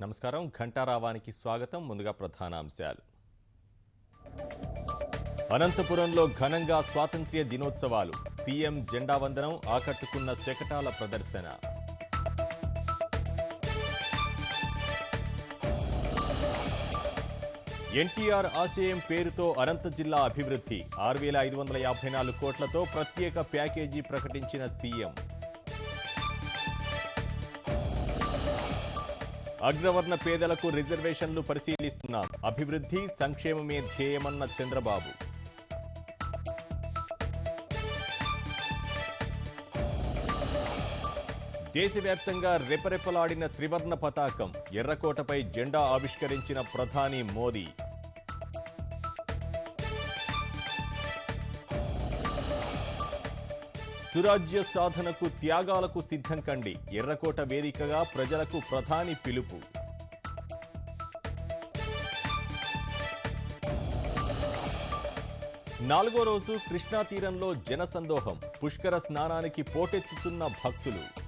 నమస్కారం ఘంటారావానికి స్వాగతం. ముందుగా ప్రధానాంశాలు. అనంతపురంలో ఘనంగా స్వాతంత్ర్య దినోత్సవాలు. సీఎం జెండా వందనం ఆకట్టుకున్న శకటాల ప్రదర్శన. ఎన్టీఆర్ ఆశయం పేరుతో అనంత జిల్లా అభివృద్ధి. 6,554 కోట్లతో ప్రత్యేక ప్యాకేజీ ప్రకటించిన సీఎం. అగ్రవర్ణ పేదలకు రిజర్వేషన్లు పరిశీలిస్తున్నాం. అభివృద్ధి సంక్షేమమే ధ్యేయమన్న చంద్రబాబు. దేశవ్యాప్తంగా రెపరెపలాడిన త్రివర్ణ పతాకం. ఎర్రకోటపై జెండా ఆవిష్కరించిన ప్రధాని మోదీ. సురాజ్య సాధనకు త్యాగాలకు సిద్ధం కండి. ఎర్రకోట వేదికగా ప్రజలకు ప్రధాని పిలుపు. నాలుగో రోజు కృష్ణా తీరంలో జనసందోహం. పుష్కర స్నానానికి పోటెత్తుతున్న భక్తులు.